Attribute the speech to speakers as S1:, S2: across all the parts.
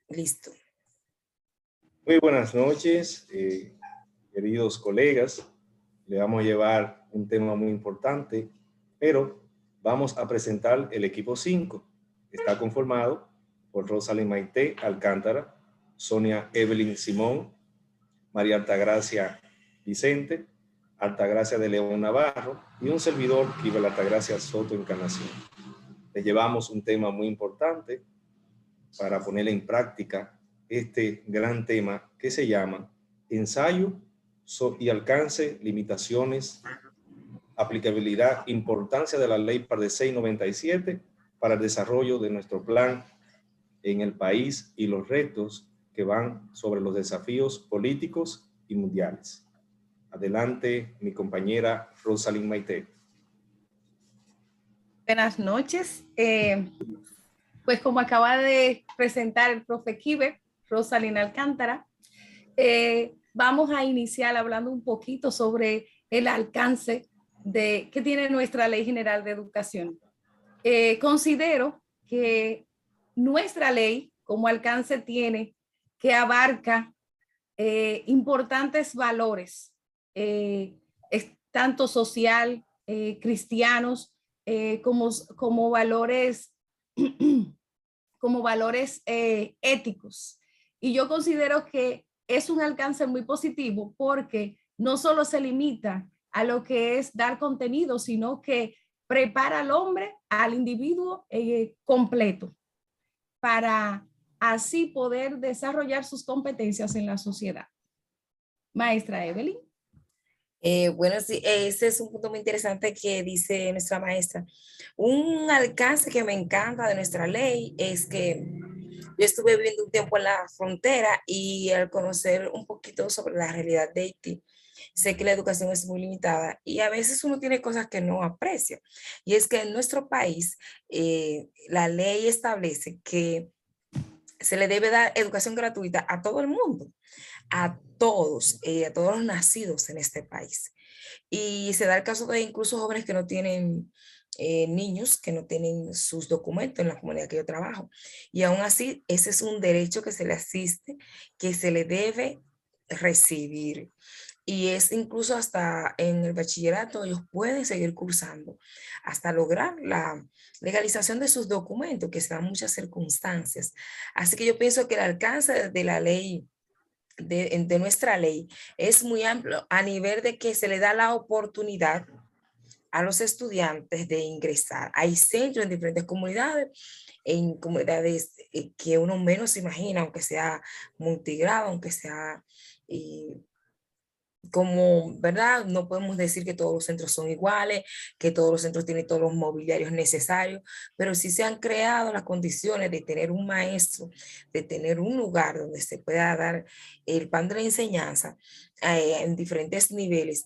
S1: Listo.
S2: Muy buenas noches, queridos colegas. Le vamos a llevar un tema muy importante, pero vamos a presentar el equipo 5. Está conformado por Rosalind Maite Alcántara, Sonia Evelyn Simón, María Altagracia Vicente, Altagracia de León Navarro y un servidor, Kibel Altagracia Soto Encarnación. Les llevamos un tema muy importante para poner en práctica este gran tema que se llama ensayo y alcance, limitaciones, aplicabilidad, importancia de la ley PARDE 697 para el desarrollo de nuestro plan en el país y los retos que van sobre los desafíos políticos y mundiales. Adelante, mi compañera Rosalind Maite.
S3: Buenas noches. Pues como acaba de presentar el profe Kiber, Rosalind Alcántara, vamos a iniciar hablando un poquito sobre el alcance que tiene nuestra Ley General de Educación. Considero que nuestra ley como alcance tiene que abarca importantes valores, tanto social, cristianos, como valores como valores éticos. Y yo considero que es un alcance muy positivo porque no solo se limita a lo que es dar contenido, sino que prepara al hombre, al individuo completo, para así poder desarrollar sus competencias en la sociedad. Maestra Evelyn.
S1: Bueno, sí, ese es un punto muy interesante que dice nuestra maestra. Un alcance que me encanta de nuestra ley es que yo estuve viviendo un tiempo en la frontera y al conocer un poquito sobre la realidad de Haití, sé que la educación es muy limitada y a veces uno tiene cosas que no aprecia. Y es que en nuestro país la ley establece que se le debe dar educación gratuita a todo el mundo, a todos los nacidos en este país. Y se da el caso de incluso jóvenes que no tienen niños, que no tienen sus documentos en la comunidad que yo trabajo. Y aún así, ese es un derecho que se le asiste, que se le debe recibir. Y es incluso hasta en el bachillerato, ellos pueden seguir cursando hasta lograr la legalización de sus documentos, que se dan muchas circunstancias. Así que yo pienso que el alcance de la ley, de nuestra ley, es muy amplio a nivel de que se le da la oportunidad a los estudiantes de ingresar. Hay centros en diferentes comunidades, en comunidades que uno menos se imagina, aunque sea multigrado, aunque sea como, ¿verdad? No podemos decir que todos los centros son iguales, que todos los centros tienen todos los mobiliarios necesarios, pero sí se han creado las condiciones de tener un maestro, de tener un lugar donde se pueda dar el pan de la enseñanza en diferentes niveles.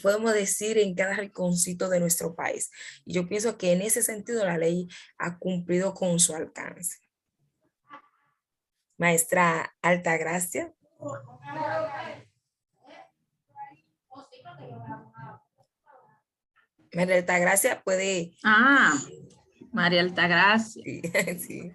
S1: Podemos decir en cada rinconcito de nuestro país. Y yo pienso que en ese sentido la ley ha cumplido con su alcance. Maestra Altagracia. María Altagracia puede...
S4: María Altagracia.
S1: Sí.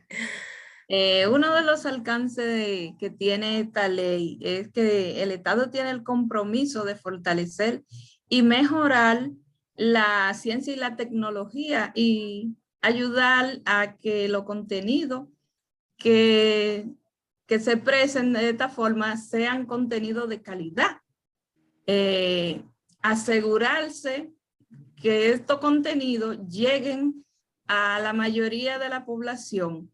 S4: Uno de los alcances que tiene esta ley es que el Estado tiene el compromiso de fortalecer y mejorar la ciencia y la tecnología y ayudar a que los contenidos que se expresen de esta forma sean contenidos de calidad. Asegurarse que estos contenidos lleguen a la mayoría de la población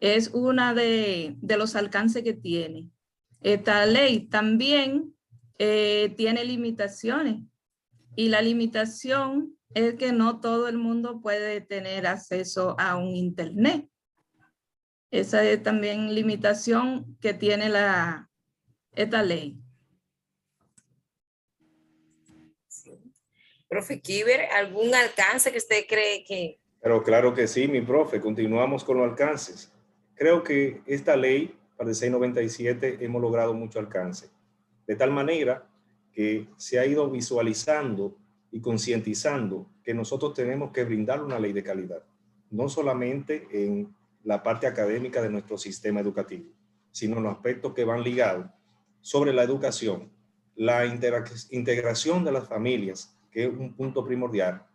S4: es una de los alcances que tiene. Esta ley también tiene limitaciones y la limitación es que no todo el mundo puede tener acceso a un internet. Esa es también limitación que tiene esta ley.
S1: Profe Kiber, ¿algún alcance que usted cree que...?
S2: Pero claro que sí, mi profe. Continuamos con los alcances. Creo que esta ley, PARDE 697, hemos logrado mucho alcance. De tal manera que se ha ido visualizando y concientizando que nosotros tenemos que brindar una ley de calidad. No solamente en la parte académica de nuestro sistema educativo, sino los aspectos que van ligados sobre la educación, la integración de las familias, que es un punto primordial.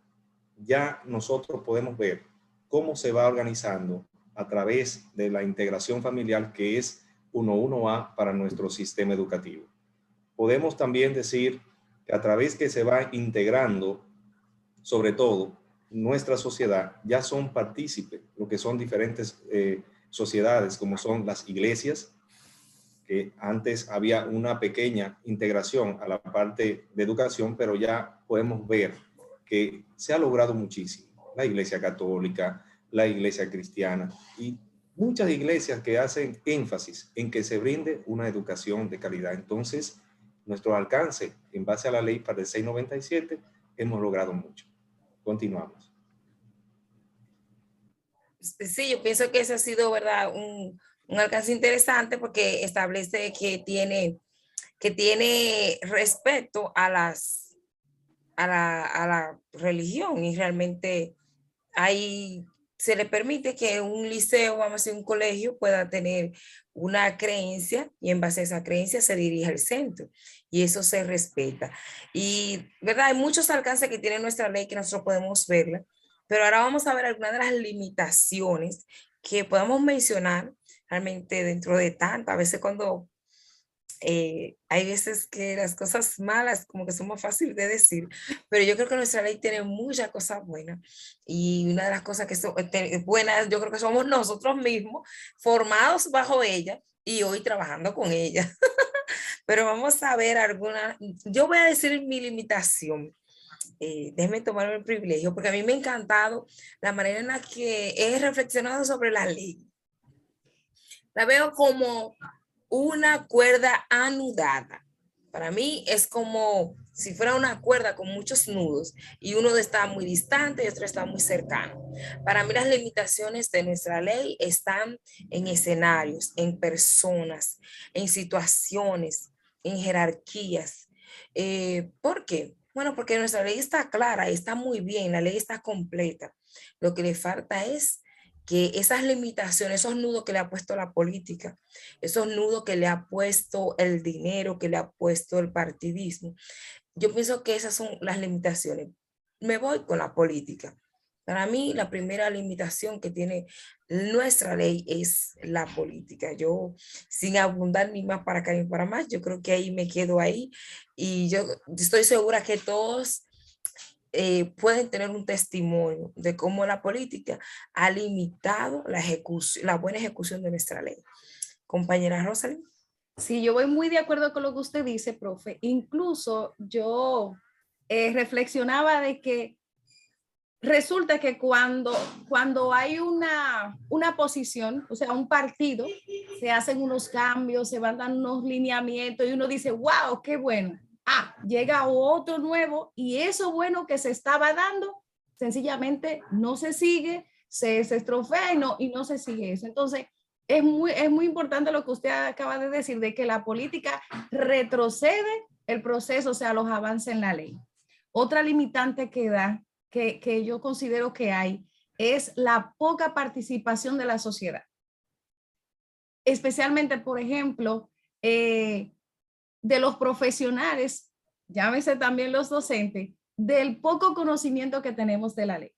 S2: Ya nosotros podemos ver cómo se va organizando a través de la integración familiar, que es 1.1A para nuestro sistema educativo. Podemos también decir que a través que se va integrando, sobre todo, nuestra sociedad, ya son partícipes, lo que son diferentes sociedades, como son las iglesias, que antes había una pequeña integración a la parte de educación, pero ya podemos ver que se ha logrado muchísimo. La iglesia católica, la iglesia cristiana y muchas iglesias que hacen énfasis en que se brinde una educación de calidad. Entonces, nuestro alcance en base a la ley para el 697 hemos logrado mucho. Continuamos.
S1: Sí, yo pienso que ese ha sido, ¿verdad? Un alcance interesante porque establece que tiene respeto a a la religión y realmente ahí se le permite que un liceo, vamos a decir, un colegio pueda tener una creencia y en base a esa creencia se dirige al centro y eso se respeta. Y, ¿verdad? Hay muchos alcances que tiene nuestra ley que nosotros podemos verla, pero ahora vamos a ver algunas de las limitaciones que podemos mencionar realmente dentro de tantas. A veces cuando hay veces que las cosas malas como que son más fáciles de decir, pero yo creo que nuestra ley tiene muchas cosas buenas y una de las cosas que son buenas, yo creo que somos nosotros mismos formados bajo ella y hoy trabajando con ella. Pero vamos a ver algunas, yo voy a decir mi limitación. Déjeme tomarme el privilegio porque a mí me ha encantado la manera en la que he reflexionado sobre la ley. La veo como una cuerda anudada. Para mí es como si fuera una cuerda con muchos nudos y uno está muy distante y otro está muy cercano. Para mí las limitaciones de nuestra ley están en escenarios, en personas, en situaciones, en jerarquías. ¿Por qué? Bueno, porque nuestra ley está clara, está muy bien, la ley está completa. Lo que le falta es que esas limitaciones, esos nudos que le ha puesto la política, esos nudos que le ha puesto el dinero, que le ha puesto el partidismo, yo pienso que esas son las limitaciones. Me voy con la política. Para mí, la primera limitación que tiene nuestra ley es la política. Yo, sin abundar ni más para acá ni para más, yo creo que ahí me quedo ahí y yo estoy segura que todos pueden tener un testimonio de cómo la política ha limitado la buena ejecución de nuestra ley. Compañera Rosalind.
S3: Sí, yo voy muy de acuerdo con lo que usted dice, profe. Incluso yo reflexionaba de que resulta que cuando hay una posición, o sea, un partido, se hacen unos cambios, se van dando unos lineamientos y uno dice, wow, qué bueno. Ah, llega otro nuevo y eso bueno que se estaba dando, sencillamente no se sigue, se estrofea y no se sigue eso. Entonces, es muy importante lo que usted acaba de decir, de que la política retrocede el proceso, o sea, los avances en la ley. Otra limitante que da, que yo considero que hay, es la poca participación de la sociedad. Especialmente, por ejemplo, de los profesionales, llámese también los docentes, del poco conocimiento que tenemos de la ley.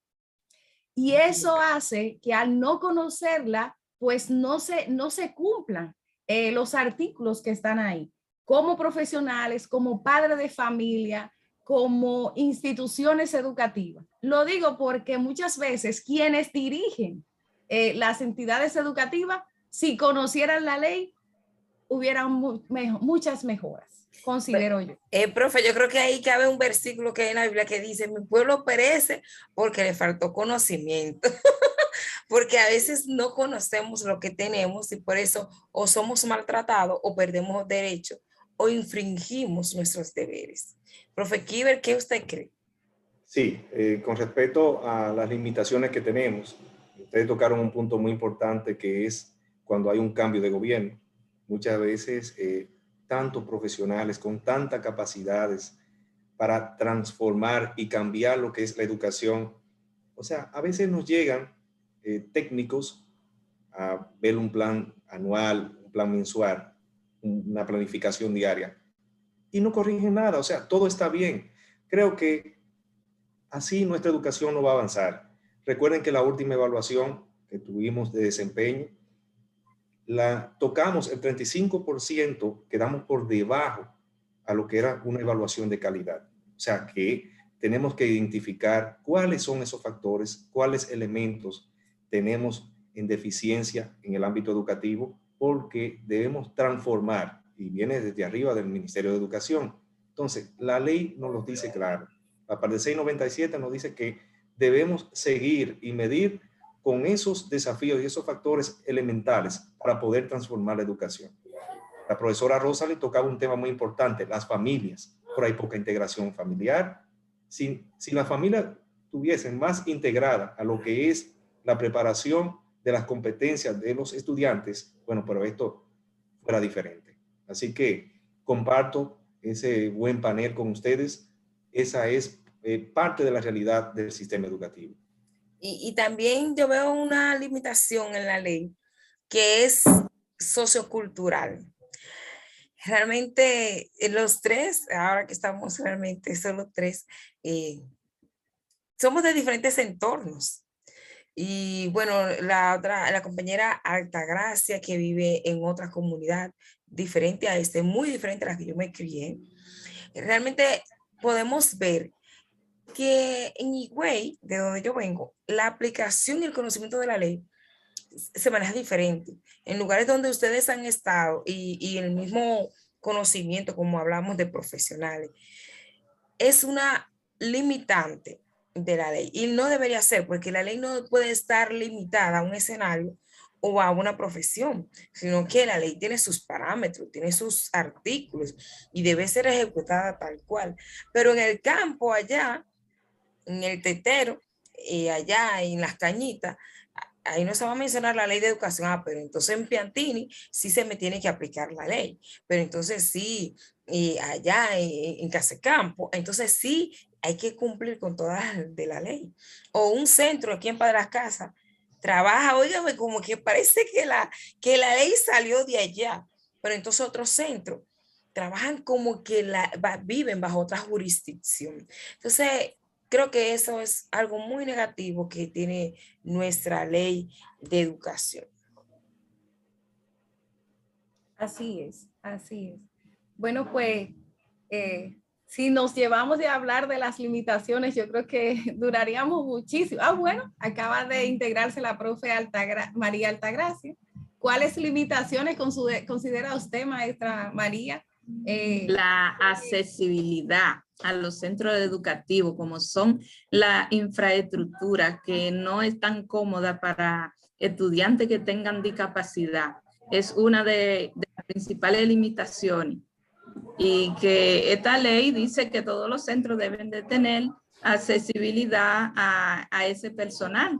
S3: Y eso hace que al no conocerla, pues no se cumplan los artículos que están ahí. Como profesionales, como padres de familia, como instituciones educativas. Lo digo porque muchas veces quienes dirigen las entidades educativas, si conocieran la ley, hubieran muchas mejoras, considero yo.
S1: Profe, yo creo que ahí cabe un versículo que hay en la Biblia que dice, mi pueblo perece porque le faltó conocimiento. Porque a veces no conocemos lo que tenemos y por eso o somos maltratados o perdemos derechos o infringimos nuestros deberes. Profe Kiber, ¿qué usted cree?
S2: Sí, con respecto a las limitaciones que tenemos, ustedes tocaron un punto muy importante que es cuando hay un cambio de gobierno. Muchas veces, tantos profesionales con tantas capacidades para transformar y cambiar lo que es la educación. O sea, a veces nos llegan técnicos a ver un plan anual, un plan mensual, una planificación diaria, y no corrigen nada. O sea, todo está bien. Creo que así nuestra educación no va a avanzar. Recuerden que la última evaluación que tuvimos de desempeño, la tocamos el 35%, quedamos por debajo a lo que era una evaluación de calidad. O sea que tenemos que identificar cuáles son esos factores, cuáles elementos tenemos en deficiencia en el ámbito educativo, porque debemos transformar, y viene desde arriba del Ministerio de Educación. Entonces, la ley nos lo dice claro. La parte 697 nos dice que debemos seguir y medir con esos desafíos y esos factores elementales para poder transformar la educación. La profesora Rosa le tocaba un tema muy importante, las familias. Por ahí poca integración familiar. Si la familia tuviesen más integrada a lo que es la preparación de las competencias de los estudiantes, bueno, pero esto fuera diferente. Así que comparto ese buen panel con ustedes. Esa es parte de la realidad del sistema educativo.
S1: Y también yo veo una limitación en la ley que es sociocultural. Realmente los tres, ahora que estamos realmente solo tres, somos de diferentes entornos. Y bueno, la compañera Altagracia, que vive en otra comunidad diferente a este, muy diferente a la que yo me crié, realmente podemos ver que en Higüey, de donde yo vengo, la aplicación y el conocimiento de la ley se maneja diferente. En lugares donde ustedes han estado y el mismo conocimiento, como hablamos de profesionales, es una limitante de la ley y no debería ser, porque la ley no puede estar limitada a un escenario o a una profesión, sino que la ley tiene sus parámetros, tiene sus artículos y debe ser ejecutada tal cual. Pero en el campo allá, en el tetero, allá en las cañitas, ahí no se va a mencionar la ley de educación, pero entonces en Piantini sí se me tiene que aplicar la ley, pero entonces sí, allá en Casecampo, entonces sí hay que cumplir con todas de la ley. O un centro aquí en Padre Las Casas trabaja, óigame, como que parece que la ley salió de allá, pero entonces otros centros trabajan como que viven bajo otra jurisdicción. Entonces, creo que eso es algo muy negativo que tiene nuestra ley de educación.
S3: Así es, así es. Bueno, pues si nos llevamos de hablar de las limitaciones, yo creo que duraríamos muchísimo. Bueno, acaba de integrarse la profe María Altagracia. ¿Cuáles limitaciones considera usted, maestra María?
S4: La accesibilidad a los centros educativos, como son la infraestructura que no es tan cómoda para estudiantes que tengan discapacidad, es una de las principales limitaciones. Y que esta ley dice que todos los centros deben de tener accesibilidad a ese personal.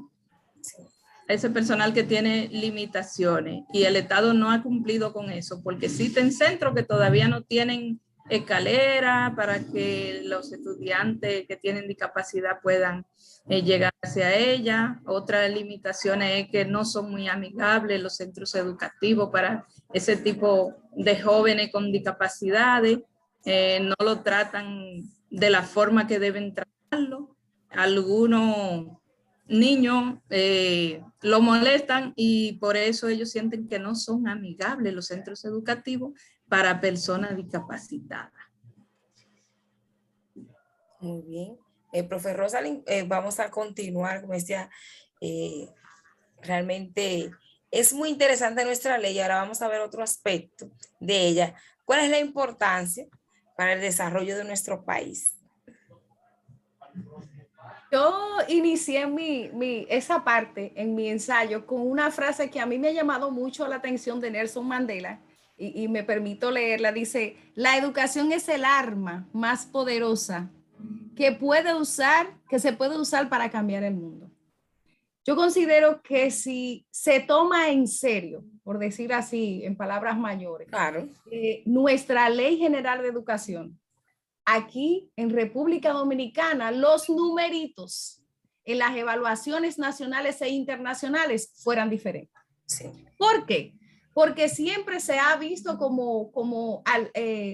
S4: Ese personal que tiene limitaciones, y el Estado no ha cumplido con eso, porque existen centros que todavía no tienen escalera para que los estudiantes que tienen discapacidad puedan llegar hacia ella. Otra limitación es que no son muy amigables los centros educativos para ese tipo de jóvenes con discapacidades, no lo tratan de la forma que deben tratarlo. Algunos niños lo molestan y por eso ellos sienten que no son amigables los centros educativos para personas discapacitadas.
S1: Muy bien. Profe Rosalind, vamos a continuar, como decía, realmente es muy interesante nuestra ley. Ahora vamos a ver otro aspecto de ella. ¿Cuál es la importancia para el desarrollo de nuestro país?
S3: Yo inicié esa parte en mi ensayo con una frase que a mí me ha llamado mucho la atención de Nelson Mandela y me permito leerla. Dice, la educación es el arma más poderosa que se puede usar para cambiar el mundo. Yo considero que si se toma en serio, por decir así, en palabras mayores,
S1: Claro.
S3: Nuestra Ley General de Educación, aquí en República Dominicana, los numeritos en las evaluaciones nacionales e internacionales fueran diferentes.
S1: Sí.
S3: ¿Por qué? Porque siempre se ha visto como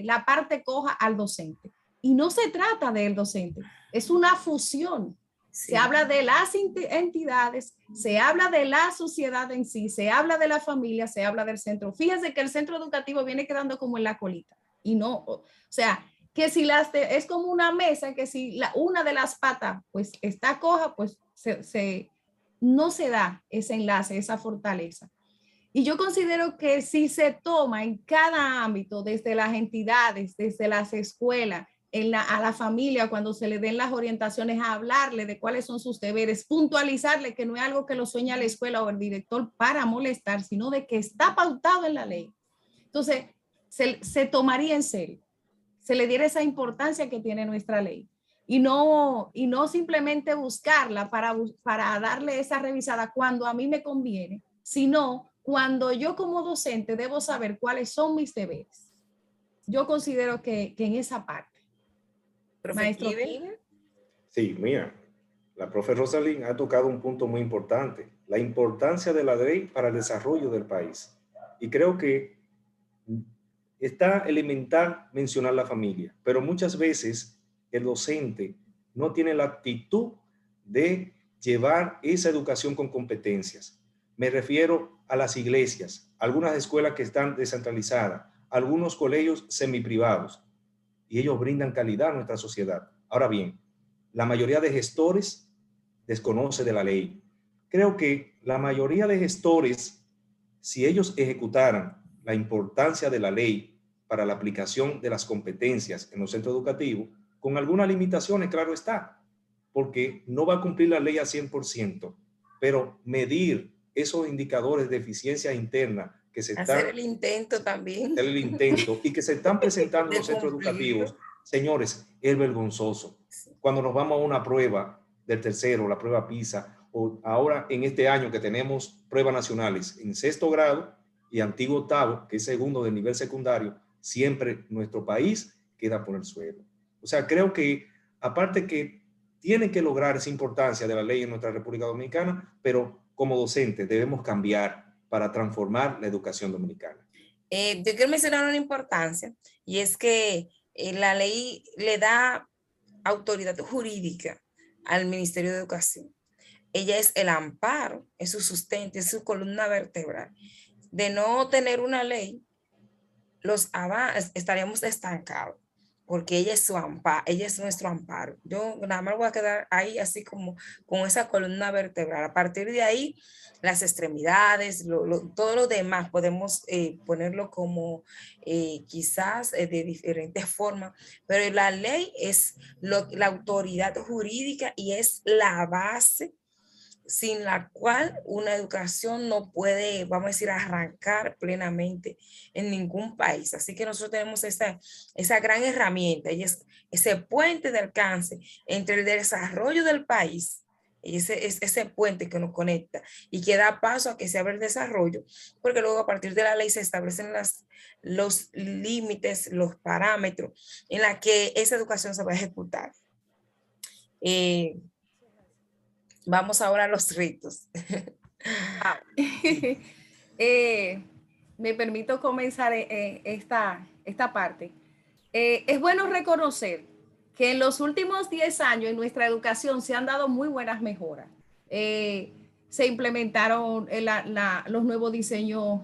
S3: la parte coja al docente. Y no se trata del docente, es una fusión.
S1: Sí.
S3: Se habla de las entidades, se habla de la sociedad en sí, se habla de la familia, se habla del centro. Fíjense que el centro educativo viene quedando como en la colita. Y no, o sea, que si es como una mesa, que si una de las patas pues está coja, pues no se da ese enlace, esa fortaleza. Y yo considero que si se toma en cada ámbito, desde las entidades, desde las escuelas, a la familia, cuando se le den las orientaciones, a hablarle de cuáles son sus deberes, puntualizarle que no es algo que lo sueña la escuela o el director para molestar, sino de que está pautado en la ley. Entonces, se tomaría en serio, se le diera esa importancia que tiene nuestra ley. Y no simplemente buscarla para darle esa revisada cuando a mí me conviene, sino cuando yo como docente debo saber cuáles son mis deberes. Yo considero que en esa parte. Maestro Kiber.
S2: Sí, mira, la profe Rosalind ha tocado un punto muy importante, la importancia de la ley para el desarrollo del país. Y creo que está elemental mencionar la familia, pero muchas veces el docente no tiene la actitud de llevar esa educación con competencias. Me refiero a las iglesias, algunas escuelas que están descentralizadas, algunos colegios semiprivados, y ellos brindan calidad a nuestra sociedad. Ahora bien, la mayoría de gestores desconoce de la ley. Creo que la mayoría de gestores, si ellos ejecutaran la importancia de la ley para la aplicación de las competencias en los centros educativos, con algunas limitaciones, claro está, porque no va a cumplir la ley al 100%, pero medir esos indicadores de eficiencia interna que se están...
S1: Hacer el intento también.
S2: El intento y que se están presentando en los centros
S1: Cumplirlo.
S2: educativos, señores, es vergonzoso. Cuando nos vamos a una prueba del tercero, la prueba PISA, o ahora en este año que tenemos pruebas nacionales en sexto grado y antiguo octavo, que es segundo del nivel secundario, siempre nuestro país queda por el suelo. O sea, creo que aparte que tiene que lograr esa importancia de la ley en nuestra República Dominicana, pero como docentes debemos cambiar para transformar la educación dominicana.
S1: Yo quiero mencionar una importancia y es que la ley le da autoridad jurídica al Ministerio de Educación. Ella es el amparo, es su sustento, es su columna vertebral. De no tener una ley, los avances estaríamos estancados, porque ella es su amparo, ella es nuestro amparo. Yo nada más voy a quedar ahí así como con esa columna vertebral. A partir de ahí, las extremidades, todo lo demás podemos ponerlo como quizás de diferentes formas, pero la ley es la autoridad jurídica y es la base sin la cual una educación no puede, vamos a decir, arrancar plenamente en ningún país. Así que nosotros tenemos esa gran herramienta y es ese puente de alcance entre el desarrollo del país y ese puente que nos conecta y que da paso a que se abra el desarrollo, porque luego a partir de la ley se establecen los límites, los parámetros en la que esa educación se va a ejecutar. Vamos ahora a los ritos.
S3: Me permito comenzar esta parte. Es bueno reconocer que en los últimos 10 años en nuestra educación se han dado muy buenas mejoras. Se implementaron los nuevos diseños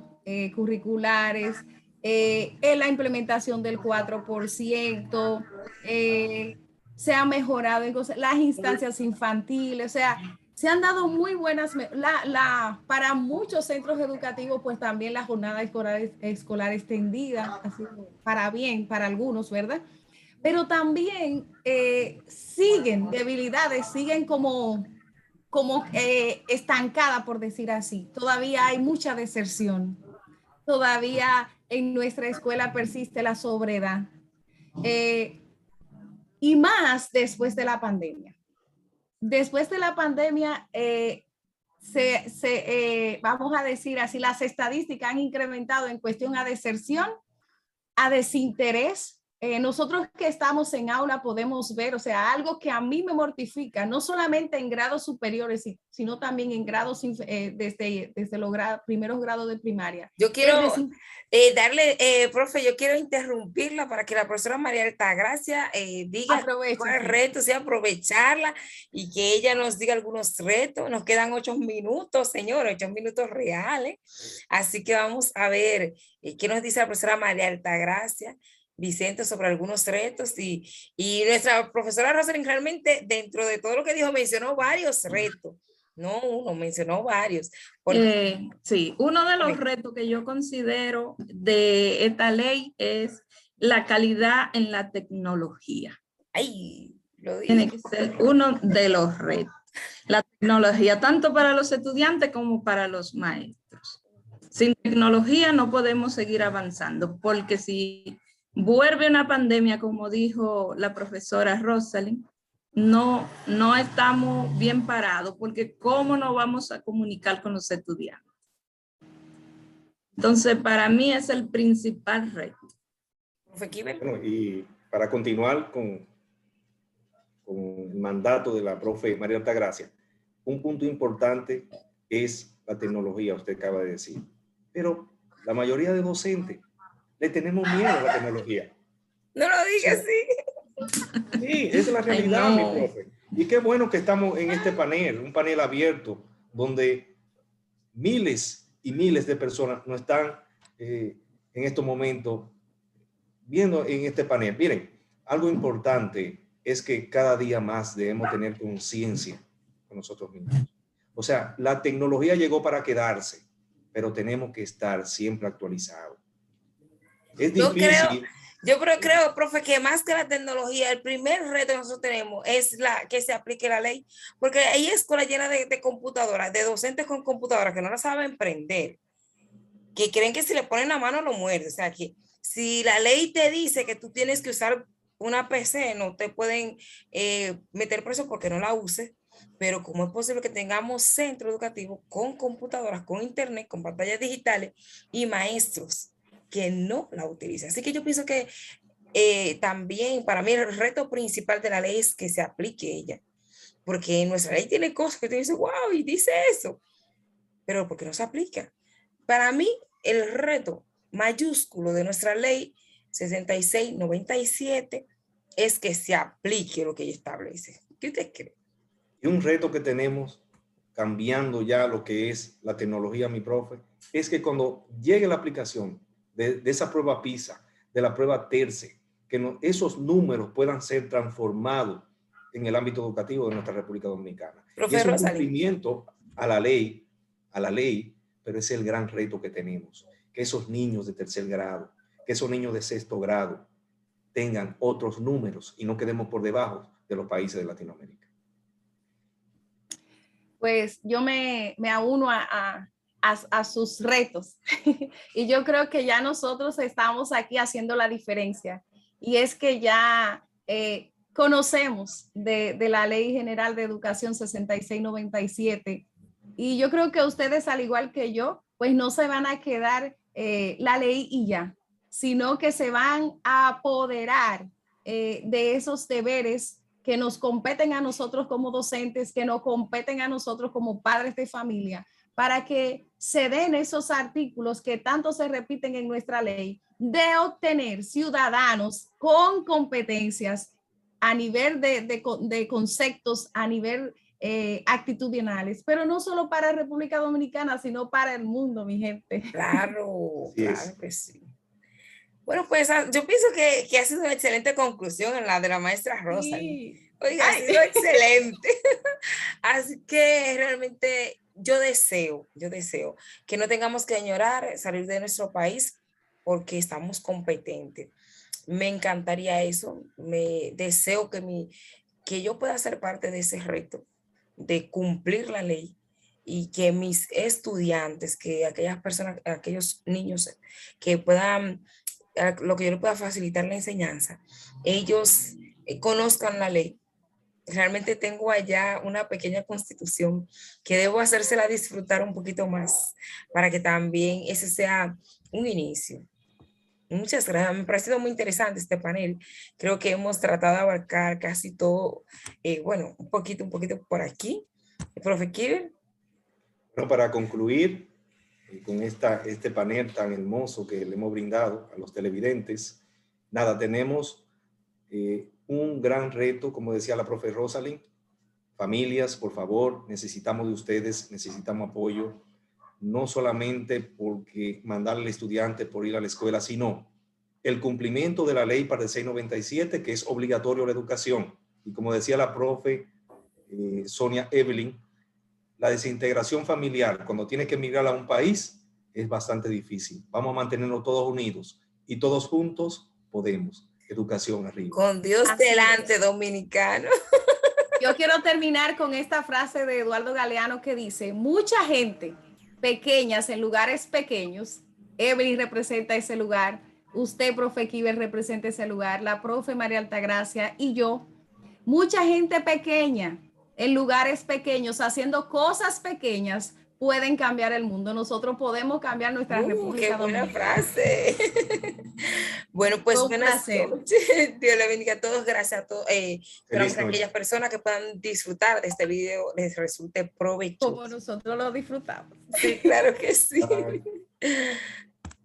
S3: curriculares, la implementación del 4%, se ha mejorado en las instancias infantiles, o sea, se han dado muy buenas, para muchos centros educativos, pues también la jornada escolar extendida, así, para bien, para algunos, ¿verdad? Pero también siguen debilidades, siguen como estancada, por decir así. Todavía hay mucha deserción. Todavía en nuestra escuela persiste la sobriedad. Y más después de la pandemia. Después de la pandemia, vamos a decir así, las estadísticas han incrementado en cuestión a deserción, a desinterés nosotros que estamos en aula podemos ver, o sea, algo que a mí me mortifica, no solamente en grados superiores, sino también en grados desde los primeros grados de primaria.
S1: Yo quiero profe, yo quiero interrumpirla para que la profesora María Altagracia diga cuál reto, sí, aprovecharla y que ella nos diga algunos retos. Nos quedan 8 minutos, señores, 8 minutos reales. Así que vamos a ver qué nos dice la profesora María Altagracia Vicente sobre algunos retos y nuestra profesora Rosalind realmente dentro de todo lo que dijo mencionó varios retos. No uno, mencionó varios.
S4: Sí, uno de los retos que yo considero de esta ley es la calidad en la tecnología.
S1: Ay, lo digo.
S4: Tiene que ser uno de los retos. La tecnología, tanto para los estudiantes como para los maestros. Sin tecnología no podemos seguir avanzando, porque si vuelve una pandemia, como dijo la profesora Rosalind, no estamos bien parados, porque ¿cómo nos vamos a comunicar con los estudiantes? Entonces, para mí es el principal reto.
S2: Bueno, y para continuar con el mandato de la profe María Altagracia, un punto importante es la tecnología, usted acaba de decir. Pero la mayoría de docentes le tenemos miedo a la tecnología.
S1: No lo digas así.
S2: Sí, esa es la realidad, mi profe. Y qué bueno que estamos en este panel, un panel abierto, donde miles y miles de personas nos están en estos momentos viendo en este panel. Miren, algo importante es que cada día más debemos tener conciencia con nosotros mismos. O sea, la tecnología llegó para quedarse, pero tenemos que estar siempre actualizados. Es difícil.
S1: Yo creo, profe, que más que la tecnología, el primer reto que nosotros tenemos es que se aplique la ley, porque hay escuelas llenas de computadoras, de docentes con computadoras que no la saben prender, que creen que si le ponen la mano lo muerde. O sea, que si la ley te dice que tú tienes que usar una PC, no te pueden meter preso porque no la uses, pero ¿cómo es posible que tengamos centros educativos con computadoras, con internet, con pantallas digitales y maestros que no la utilizan? Así que yo pienso que también para mí el reto principal de la ley es que se aplique ella, porque nuestra ley tiene cosas que tú dices, wow, y dice eso, pero ¿por qué no se aplica? Para mí el reto mayúsculo de nuestra ley 6697 es que se aplique lo que ella establece. ¿Qué usted cree?
S2: Y un reto que tenemos, cambiando ya lo que es la tecnología, mi profe, es que cuando llegue la aplicación de esa prueba PISA, de la prueba TERCE, que esos números puedan ser transformados en el ámbito educativo de nuestra República Dominicana. Y es un cumplimiento a la ley, pero es el gran reto que tenemos, que esos niños de tercer grado, que esos niños de sexto grado tengan otros números y no quedemos por debajo de los países de Latinoamérica.
S3: Pues yo me auno a sus retos y yo creo que ya nosotros estamos aquí haciendo la diferencia, y es que ya conocemos de la Ley General de Educación 6697, y yo creo que ustedes, al igual que yo, pues no se van a quedar la ley y ya, sino que se van a apoderar de esos deberes que nos competen a nosotros como docentes, que nos competen a nosotros como padres de familia, para que se den esos artículos que tanto se repiten en nuestra ley, de obtener ciudadanos con competencias a nivel de conceptos, a nivel actitudinales, pero no solo para República Dominicana, sino para el mundo, mi gente.
S1: Claro, claro que sí. Bueno, pues yo pienso que ha sido una excelente conclusión en la de la maestra Rosa. Sí. Oiga, ha sido excelente. Así que realmente yo deseo que no tengamos que añorar salir de nuestro país porque estamos competentes. Me encantaría eso. Me deseo que yo pueda ser parte de ese reto de cumplir la ley y que mis estudiantes, que aquellas personas, aquellos niños que puedan, lo que yo les pueda facilitar la enseñanza, ellos conozcan la ley. Realmente tengo allá una pequeña constitución que debo hacérsela disfrutar un poquito más para que también ese sea un inicio. Muchas gracias. Me ha parecido muy interesante este panel. Creo que hemos tratado de abarcar casi todo, bueno, un poquito por aquí. Profe Kirel.
S2: Bueno, para concluir con este panel tan hermoso que le hemos brindado a los televidentes, nada, tenemos un gran reto, como decía la profe Rosalind. Familias, por favor, necesitamos de ustedes, necesitamos apoyo, no solamente porque mandarle al estudiante por ir a la escuela, sino el cumplimiento de la ley para el 697, que es obligatorio la educación. Y como decía la profe Sonia Evelyn, la desintegración familiar, cuando tienes que emigrar a un país, es bastante difícil. Vamos a mantenernos todos unidos y todos juntos podemos. Educación arriba.
S1: Con Dios
S3: Así
S1: delante,
S3: es.
S1: dominicano.
S3: Yo quiero terminar con esta frase de Eduardo Galeano que dice, mucha gente pequeñas en lugares pequeños, Evelyn representa ese lugar, usted, profe Kiber, representa ese lugar, la profe María Altagracia y yo, mucha gente pequeña en lugares pequeños, haciendo cosas pequeñas, pueden cambiar el mundo. Nosotros podemos cambiar nuestra República
S1: ¡Qué buena
S3: Dominicana.
S1: frase! Bueno, pues
S3: Fue un
S1: buenas
S3: placer.
S1: noches. Dios le bendiga a todos. Gracias a todos. Esperamos
S2: Feliz
S1: que
S2: noche.
S1: aquellas personas que puedan disfrutar de este video les resulte provechoso.
S3: Como nosotros lo disfrutamos.
S1: Sí, claro que sí.
S2: Bye.